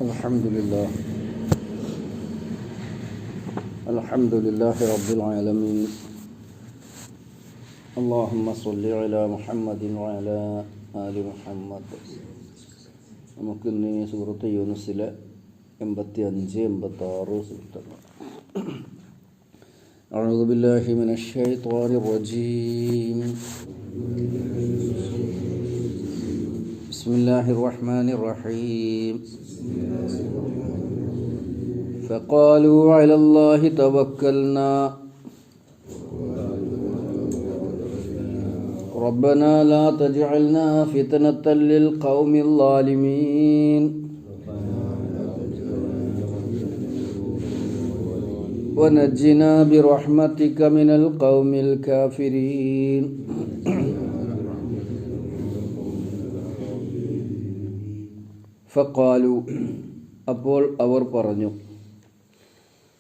Alhamdulillah. Alhamdulillahi Rabbil Alamin. Allahumma salli ala Muhammadin wa ala ali Muhammad. നമുക്കിന്ന് സൂറത്ത് യൂനുസിലെ 85-86 സൂക്തങ്ങൾ. أعوذ بالله من الشيطان الرجيم. بسم الله الرحمن الرحيم. فقالوا على الله توكلنا ربنا لا تجعلنا فتنة للقوم الظالمين ونجنا برحمتك من القوم الكافرين. ഫഖാലു, അപ്പോൾ അവർ പറഞ്ഞു,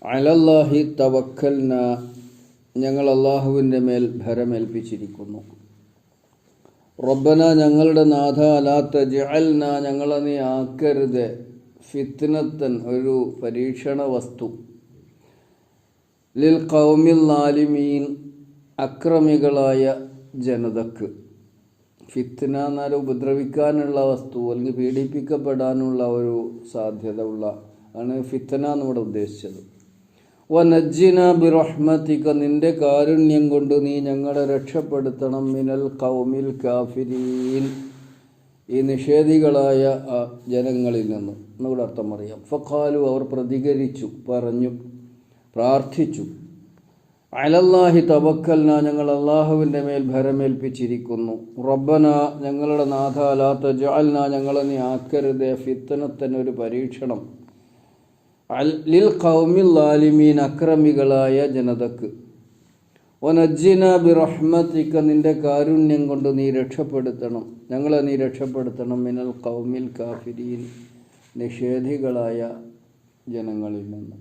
അലല്ലാഹി തവക്കൽന, ഞങ്ങൾ അള്ളാഹുവിൻ്റെ മേൽ ഭരമേൽപ്പിച്ചിരിക്കുന്നു. റബ്ബന, ഞങ്ങളുടെ നാഥ, ലാ തജ്അൽന, ഞങ്ങളെ നീ ആക്കരുത്, ഫിത്നത്തൻ, ഒരു പരീക്ഷണ വസ്തു, ലിൽ ഖൗമിൽ ളാലിമീൻ, അക്രമികളായ ജനതക്ക്. ഫിത്ന എന്നാൽ ഉപദ്രവിക്കാനുള്ള വസ്തു, അല്ലെങ്കിൽ പീഡിപ്പിക്കപ്പെടാനുള്ള ഒരു സാധ്യത ഉള്ള ആണ് ഫിത്ന എന്നിവിടെ ഉദ്ദേശിച്ചത്. വനജ്ജിന ബിറഹ്മതിക, നിന്റെ കാരുണ്യം കൊണ്ട് നീ ഞങ്ങളെ രക്ഷപ്പെടുത്തണം, മിനൽ ഖൗമിൽ കാഫിരീൻ, ഈ നിഷേധികളായ ജനങ്ങളിൽ നിന്ന് എന്നിവിടെ അർത്ഥം അറിയാം. ഫഖാലു, അവർ പ്രതികരിച്ചു, പറഞ്ഞു, പ്രാർത്ഥിച്ചു, അലല്ലാഹി തവക്കൽന, ഞങ്ങൾ അള്ളാഹുവിൻ്റെ മേൽ ഭരമേൽപ്പിച്ചിരിക്കുന്നു. റബ്ബന, ഞങ്ങളുടെ നാഥ, ലാ തജ്അൽന, ഞങ്ങളെ നീ ആക്കരുതേ, ഫിത്നത്തൻ, ഒരു പരീക്ഷണം, ലിൽ ഖൗമിൽ ളാലിമീൻ, അക്രമികളായ ജനതക്ക്. വനജ്ജിന ബിറഹ്മതിക, നിന്റെ കാരുണ്യം കൊണ്ട് നീ രക്ഷപ്പെടുത്തണം, ഞങ്ങളെ നീ രക്ഷപ്പെടുത്തണം, മിനൽ ഖൗമിൽ കാഫിരീൻ, നിഷേധികളായ ജനങ്ങളിൽ നിന്ന്.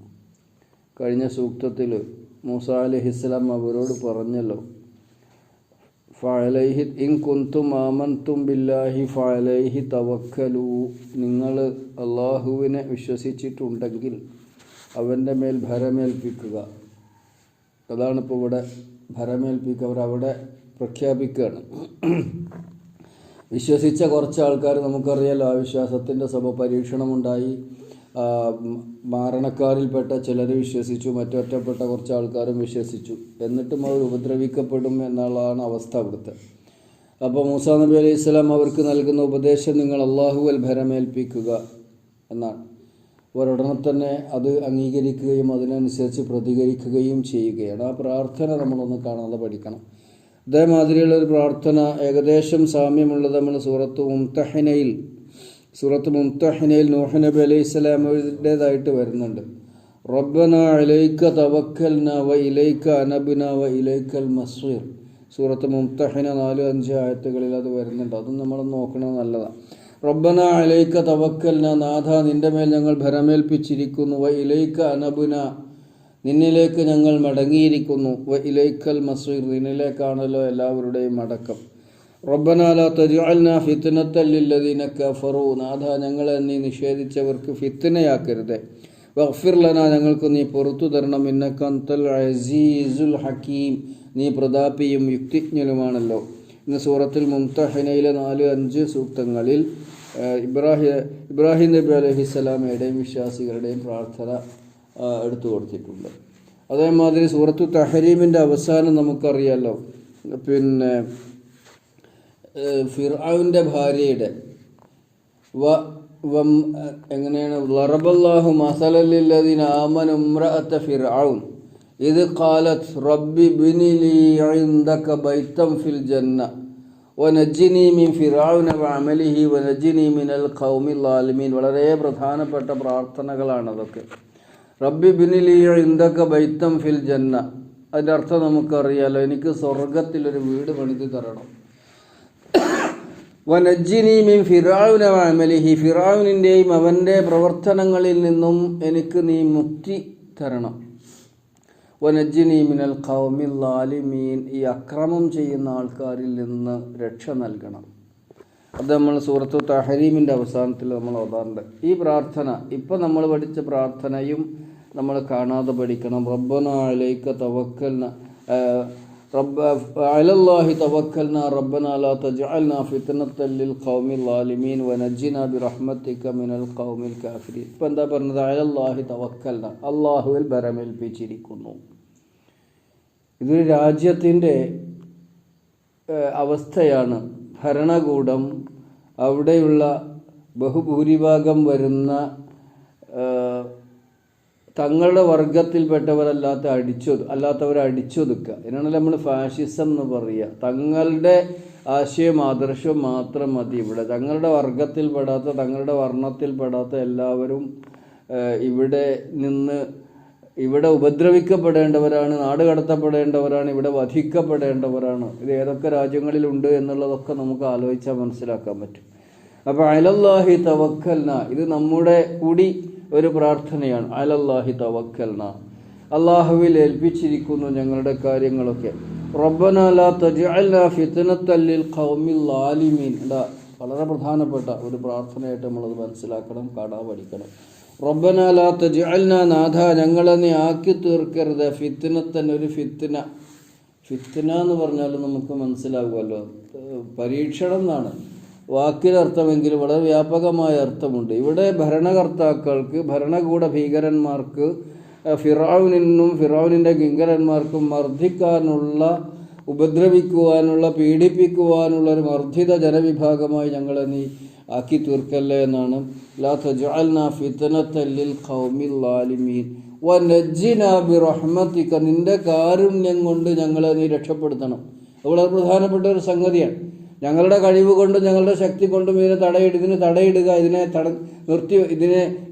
കഴിഞ്ഞ സൂക്തത്തിൽ മൂസ അലൈഹിസ്സലാം അവരോട് പറഞ്ഞല്ലോ, ഫഅലൈഹി ഇൻ കുന്തും ആമൻതും ബില്ലാഹി ഫഅലൈഹി തവക്കലൂ, നിങ്ങൾ അള്ളാഹുവിനെ വിശ്വസിച്ചിട്ടുണ്ടെങ്കിൽ അവൻ്റെ മേൽ ഭരമേൽപ്പിക്കുക. അതാണിപ്പോൾ ഇവിടെ ഭരമേൽപ്പിക്കുക, അവരവിടെ പ്രഖ്യാപിക്കുകയാണ്. വിശ്വസിച്ച കുറച്ച് ആൾക്കാർ, നമുക്കറിയാലോ, ആ വിശ്വാസത്തിൻ്റെ പരീക്ഷണമുണ്ടായി. മാരണക്കാരിൽപ്പെട്ട ചിലർ വിശ്വസിച്ചു, മറ്റൊറ്റപ്പെട്ട കുറച്ച് ആൾക്കാരും വിശ്വസിച്ചു. എന്നിട്ടും അവർ ഉപദ്രവിക്കപ്പെടും എന്നുള്ളതാണ് അവസ്ഥ അവിടുത്തെ. അപ്പോൾ മൂസാ നബി അലൈഹി സ്വലാം അവർക്ക് നൽകുന്ന ഉപദേശം, നിങ്ങൾ അള്ളാഹുവിൽ ഭരമേൽപ്പിക്കുക എന്നാണ്. അവരുടനെ തന്നെ അത് അംഗീകരിക്കുകയും അതിനനുസരിച്ച് പ്രതികരിക്കുകയും ചെയ്യുകയാണ്. ആ പ്രാർത്ഥന നമ്മളൊന്ന് കാണാതെ പഠിക്കണം. അതേമാതിരിയുള്ളൊരു പ്രാർത്ഥന ഏകദേശം സാമ്യമുള്ളത് നമ്മൾ സൂറത്ത് മുംതഹിനയിൽ നൂഹ് നബി അലൈഹി സ്വലാമിൻ്റേതായിട്ട് വരുന്നുണ്ട്. റബ്ബന അലൈക തവക്കൽന വ ഇലൈക അനബ്ന വ ഇലൈക്കൽ മസീർ. സൂറത്ത് മുംതഹിന 4-5 ആയത്തുകളിൽ അത് വരുന്നുണ്ട്. അതും നമ്മൾ നോക്കണത് നല്ലതാണ്. റബ്ബന അലൈക തവക്കൽന, നാഥ, നിന്റെ മേൽ ഞങ്ങൾ ഭരമേൽപ്പിച്ചിരിക്കുന്നു. വ ഇലൈക അനബ്ന, നിന്നിലേക്ക് ഞങ്ങൾ മടങ്ങിയിരിക്കുന്നു. വ ഇലൈക്കൽ മസീർ, നിന്നിലേക്കാണല്ലോ എല്ലാവരുടെയും മടക്കം. റബ്ബന ലാ തജ്അൽനാ ഫിത്നത്തൻ ലില്ലദീന കഫറൂ, നാഥ, ഞങ്ങളെ നീ നിഷേധിച്ചവർക്ക് ഫിത്നയാക്കരുത്. വഗ്ഫിർ ലനാ, ഞങ്ങൾക്ക് നീ പുറത്തു തരണം. ഇന്നക അൻതൽ അസീസുൽ ഹക്കീം, നീ പ്രതാപിയും യുക്തിജ്ഞനുമാണല്ലോ. ഇന്ന് സൂറത്തുൽ മുംതഹിനയിലെ 4-5 സൂക്തങ്ങളിൽ ഇബ്രാഹിം നബി അലൈഹിസ്സലാമയുടെയും വിശ്വാസികളുടെയും പ്രാർത്ഥന എടുത്തു കൊടുത്തിട്ടുണ്ട്. അതേമാതിരി സൂറത്തു തഹരീമിൻ്റെ അവസാനം നമുക്കറിയാലോ, പിന്നെ ഫിർഔന്റെ ഭാര്യയുടെ എങ്ങനെയാണ്, ലറബല്ലാഹു മസലൻ ലില്ലദീന ആമനു ഇംറഅത ഫിർഔൻ ഇദ് ഖാലത് റബ്ബി ഇബ്നി ലീ ഇൻദക ബൈതൻ ഫിൽ ജന്ന വനജ്ജിനി മിൻ ഫിർഔന വഅമലിഹി വനജ്ജിനി മിനൽ ഖൗമിൽ ളാലിമീൻ. വളരെ പ്രധാനപ്പെട്ട പ്രാർത്ഥനകളാണ് അതൊക്കെ. റബ്ബി ഇബ്നി ലീ ഇൻദക ബൈതൻ ഫിൽ ജന്ന, അതിൻ്റെ അർത്ഥം നമുക്കറിയാലോ, എനിക്ക് സ്വർഗത്തിലൊരു വീട് പണിത് തരണം. വനജ്ജിനി മിൻ ഫിർഔന വഅമലിഹി, ഫിർഔനിൻ്റെയും അവൻ്റെ പ്രവർത്തനങ്ങളിൽ നിന്നും എനിക്ക് നീ മുക്തി തരണം. വനജ്ജിനി മിനൽ ഖൗമിൽ ളാലിമീൻ, ഈ അക്രമം ചെയ്യുന്ന ആൾക്കാരിൽ നിന്ന് രക്ഷ നൽകണം. അത് നമ്മൾ സൂറത്തു തഹരീമിൻ്റെ അവസാനത്തിൽ നമ്മൾ ഓതാറുണ്ട്. ഈ പ്രാർത്ഥന ഇപ്പം നമ്മൾ പഠിച്ച പ്രാർത്ഥനയും നമ്മൾ കാണാതെ പഠിക്കണം. റബ്ബനാ അലൈക തവക്കൽന അലല്ലാഹി തവക്കൽന റബ്ബനാ ലാ തജ്അൽനാ ഫിത്നത്തൻ ലിൽ ഖൗമിൽ ളാലിമീൻ വനജ്ജിനാ ബിറഹ്മതിക മിനൽ ഖൗമിൽ കാഫിരീൻ. ഇപ്പം എന്താ പറഞ്ഞത്? അലല്ലാഹി തവക്കൽന, അള്ളാഹുവിൽ ബരമേൽപ്പിച്ചിരിക്കുന്നു. ഇതൊരു രാജ്യത്തിൻ്റെ അവസ്ഥയാണ്. ഭരണകൂടം അവിടെയുള്ള ബഹുഭൂരിഭാഗം വരുന്ന തങ്ങളുടെ വർഗത്തിൽപ്പെട്ടവരല്ലാത്തവരെ അടിച്ചൊതുക്കുക. ഇതിനാണല്ലോ നമ്മൾ ഫാഷിസം എന്ന് പറയുക. തങ്ങളുടെ ആശയവും ആദർശവും മാത്രം മതി ഇവിടെ. തങ്ങളുടെ വർഗത്തിൽപ്പെടാത്ത, തങ്ങളുടെ വർണ്ണത്തിൽപ്പെടാത്ത എല്ലാവരും ഇവിടെ ഉപദ്രവിക്കപ്പെടേണ്ടവരാണ്, നാട് കടത്തപ്പെടേണ്ടവരാണ്, ഇവിടെ വധിക്കപ്പെടേണ്ടവരാണ്. ഇത് ഏതൊക്കെ രാജ്യങ്ങളിലുണ്ട് എന്നുള്ളതൊക്കെ നമുക്ക് ആലോചിച്ചാൽ മനസ്സിലാക്കാൻ പറ്റും. അപ്പോൾ അലല്ലാഹി തവക്കൽന, ഇത് നമ്മുടെ കൂടി ഒരു പ്രാർത്ഥനയാണ്. അലല്ലാഹി തവക്കൽന, അള്ളാഹുവിൽ ഏൽപ്പിച്ചിരിക്കുന്നു ഞങ്ങളുടെ കാര്യങ്ങളൊക്കെ. റബ്ബനാ ലാ തജ്അൽനാ ഫിത്നത്തൻ ലിൽ ഖൗമിൽ ളാലിമീൻ. വളരെ പ്രധാനപ്പെട്ട ഒരു പ്രാർത്ഥനയായിട്ട് നമ്മളത് മനസ്സിലാക്കണം, കാണാൻ പഠിക്കണം. റബ്ബനാ ലാ തജ്അൽനാ, നാഥ ഞങ്ങളെ നീ ആക്കി തീർക്കരുത്. ഫിത്നത്തൻ, ഒരു ഫിത്ന എന്ന് പറഞ്ഞാൽ നമുക്ക് മനസ്സിലാകുമല്ലോ, പരീക്ഷണം എന്നാണ് വാക്കിനർത്ഥമെങ്കിലും വളരെ വ്യാപകമായ അർത്ഥമുണ്ട്. ഇവിടെ ഭരണകർത്താക്കൾക്ക്, ഭരണകൂട ഭീകരന്മാർക്ക്, ഫിറഔനിൻ്റെ കിങ്കരന്മാർക്കും മർദ്ദിക്കാനുള്ള, ഉപദ്രവിക്കുവാനുള്ള, പീഡിപ്പിക്കുവാനുള്ള ഒരു മർദ്ദിത ജനവിഭാഗമായി ഞങ്ങളെ നീ ആക്കി തീർക്കല്ലേ എന്നാണ്. ലാ തജ്അൽനാ ഫിത്നത്തൻ ലിൽ ഖൗമിൽ ളാലിമീൻ വനജ്ജിനാ ബിറഹ്മതിക, നിന്റെ കാരുണ്യം കൊണ്ട് ഞങ്ങളെ നീ രക്ഷപ്പെടുത്തണം. വളരെ പ്രധാനപ്പെട്ട ഒരു സംഗതിയാണ്. ഞങ്ങളുടെ കഴിവ് കൊണ്ടും ഞങ്ങളുടെ ശക്തി കൊണ്ടും ഇതിനെ തടയിടുക,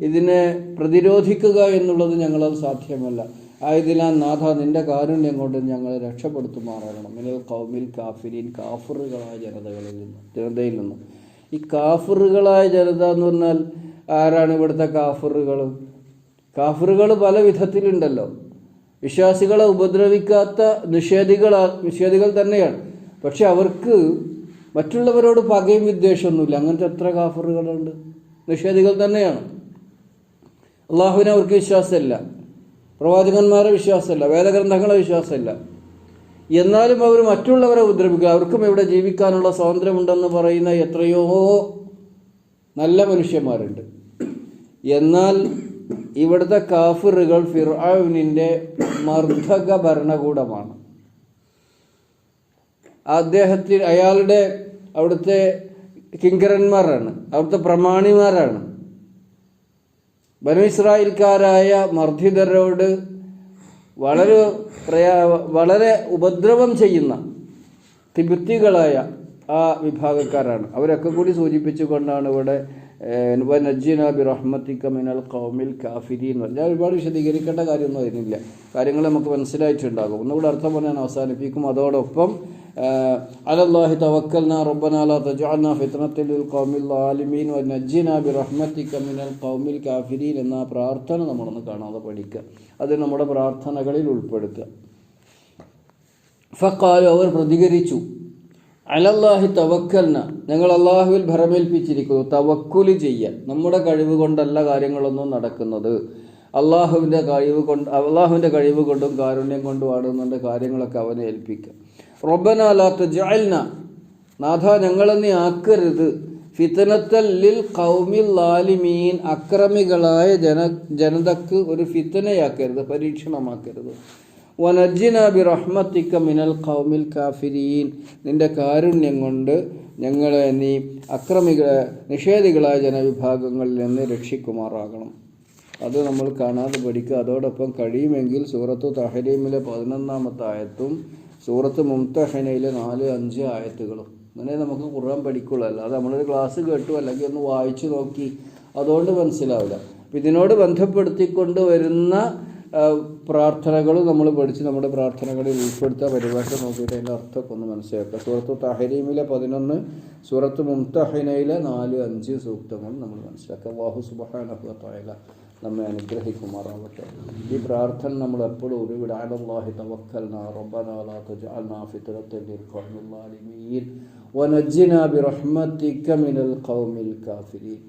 ഇതിനെ പ്രതിരോധിക്കുക എന്നുള്ളത് ഞങ്ങളത് സാധ്യമല്ല. ആയതിനാൽ നാഥ നിന്റെ കാരുണ്യം കൊണ്ട് ഞങ്ങളെ രക്ഷപ്പെടുത്തുമാറാകണം. മിനൽ ഖൗമിൽ കാഫിരീൻ, കാഫിറുകളായ ജനതയിൽ നിന്നും. ഈ കാഫിറുകളായ ജനത എന്ന് പറഞ്ഞാൽ ആരാണ് ഇവിടുത്തെ കാഫിറുകൾ? കാഫിറുകൾ പല വിധത്തിലുണ്ടല്ലോ. വിശ്വാസികളെ ഉപദ്രവിക്കാത്ത നിഷേധികൾ തന്നെയാണ്. പക്ഷെ അവർക്ക് മറ്റുള്ളവരോട് പകയും വിദ്വേഷമൊന്നുമില്ല. അങ്ങനത്തെ എത്ര കാഫിറുകളുണ്ട്? നിഷേധികൾ തന്നെയാണ്. അള്ളാഹുവിനെ അവർക്ക് വിശ്വാസമില്ല, പ്രവാചകന്മാരെ വിശ്വാസമില്ല, വേദഗ്രന്ഥങ്ങളെ വിശ്വാസമില്ല. എന്നാലും അവർ മറ്റുള്ളവരെ ഉപദ്രവിക്കുക. അവർക്കും ഇവിടെ ജീവിക്കാനുള്ള സ്വാതന്ത്ര്യമുണ്ടെന്ന് പറയുന്ന എത്രയോ നല്ല മനുഷ്യന്മാരുണ്ട്. എന്നാൽ ഇവിടുത്തെ കാഫിറുകൾ ഫിർഔനിൻ്റെ മർദ്ദക ഭരണകൂടമാണ്. അവിടുത്തെ കിങ്കരന്മാരാണ്, അവിടുത്തെ പ്രമാണിമാരാണ്. ബനു ഇസ്രായേൽക്കാരായ മർദ്ദിതരോട് വളരെ ഉപദ്രവം ചെയ്യുന്ന തിബുത്തികളായ ആ വിഭാഗക്കാരാണ്. അവരൊക്കെ കൂടി സൂചിപ്പിച്ചുകൊണ്ടാണ് ഇവിടെ നജ്ജിനാ ബിറഹ്മതിക മിനൽ ഖൗമിൽ കാഫിരീൻ. ഞാൻ ഒരുപാട് വിശദീകരിക്കേണ്ട കാര്യമൊന്നും വരുന്നില്ല, കാര്യങ്ങൾ നമുക്ക് മനസ്സിലായിട്ടുണ്ടാകും. ഒന്നുകൂടെ അർത്ഥം പറഞ്ഞാൽ അവസാനിപ്പിക്കും. അതോടൊപ്പം അലല്ലാഹി തവക്കൽനാ റബ്ബനാ ലാ തജ്അൽനാ ഫിത്നത്തൻ ലിൽ ഖൗമിൽ ളാലിമീൻ വനജ്ജിനാ ബിറഹ്മതിക മിനൽ ഖൗമിൽ കാഫിരീൻ എന്ന പ്രാർത്ഥന നമ്മളൊന്ന് കാണാതെ പഠിക്കുക, അത് നമ്മുടെ പ്രാർത്ഥനകളിൽ ഉൾപ്പെടുത്തുക. ഫഖാലു, അവർ പ്രതികരിച്ചു, അലല്ലാഹി തവക്കൽന, ഞങ്ങൾ അള്ളാഹുവിൽ ഭരമേൽപ്പിച്ചിരിക്കുന്നു. തവക്കുല് ചെയ്യാൻ, നമ്മുടെ കഴിവ് കൊണ്ടല്ല കാര്യങ്ങളൊന്നും നടക്കുന്നത്, അള്ളാഹുവിൻ്റെ കഴിവ് കൊണ്ടും കാരുണ്യം കൊണ്ടുമാണ് നമ്മുടെ കാര്യങ്ങളൊക്കെ അവനെ ഏൽപ്പിക്കുക. റബ്ബനാ ലാ തജ്അൽനാ, നാഥ ഞങ്ങളെ നീ ആക്കരുത്, ഫിത്നത്തൻ ലിൽ ഖൗമിൽ ളാലിമീൻ, അക്രമികളായ ജനതക്ക് ഒരു ഫിത്നയാക്കരുത്, പരീക്ഷണമാക്കരുത്. വനജ്ജിനാ ബിറഹ്മതിക മിനൽ ഖൗമിൽ കാഫിരീൻ, നിന്റെ കാരുണ്യം കൊണ്ട് ഞങ്ങളെ നീ നിഷേധികളായ ജനവിഭാഗങ്ങളിൽ നിന്ന് രക്ഷിക്കുമാറാകണം. അത് നമ്മൾ കാണാതെ പഠിക്കുക. അതോടൊപ്പം കഴിയുമെങ്കിൽ സൂറത്തു തഹരീമിലെ 11-ാമത്തെ ആയത്തും സൂറത്ത് മുംതഹിനയിലെ 4-5 ആയത്തുകളും അങ്ങനെ നമുക്ക് ഖുർആൻ പഠിക്കുള്ളൂ. അല്ലാതെ നമ്മളൊരു ക്ലാസ് കേട്ടു അല്ലെങ്കിൽ ഒന്ന് വായിച്ചു നോക്കി അതുകൊണ്ട് മനസ്സിലാവില്ല. അപ്പം ഇതിനോട് ബന്ധപ്പെടുത്തിക്കൊണ്ട് വരുന്ന പ്രാർത്ഥനകളും നമ്മൾ പഠിച്ച് നമ്മുടെ പ്രാർത്ഥനകളിൽ ഉൾപ്പെടുത്തുക. പരിഭാഷ നോക്കിയിട്ട് അതിൻ്റെ അർത്ഥമൊക്കെ ഒന്ന് മനസ്സിലാക്കുക. സൂറത്ത് തഹരീമിലെ 11, സൂറത്ത് മുംതഹിനയിലെ 4-5 സൂക്തങ്ങൾ നമ്മൾ മനസ്സിലാക്കുക. അല്ലാഹു സുബ്ഹാനഹു വ തആല നമ്മെ അനുഗ്രഹിക്കുമാറാവട്ടെ. ഈ പ്രാർത്ഥന നമ്മൾ എപ്പോഴും ഉരുവിടാൻ. അലല്ലാഹി തവക്കൽനാ റബ്ബനാ ലാ തജ്അൽനാ ഫിത്നത്തൻ ലിൽ ഖൗമിൽ ളാലിമീൻ ونجنا برحمتك من القوم الكافرين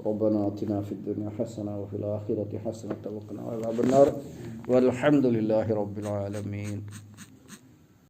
ربنا آتنا في الدنيا حسنة وفي الآخرة حسنة وقنا عذاب النار والحمد لله رب العالمين.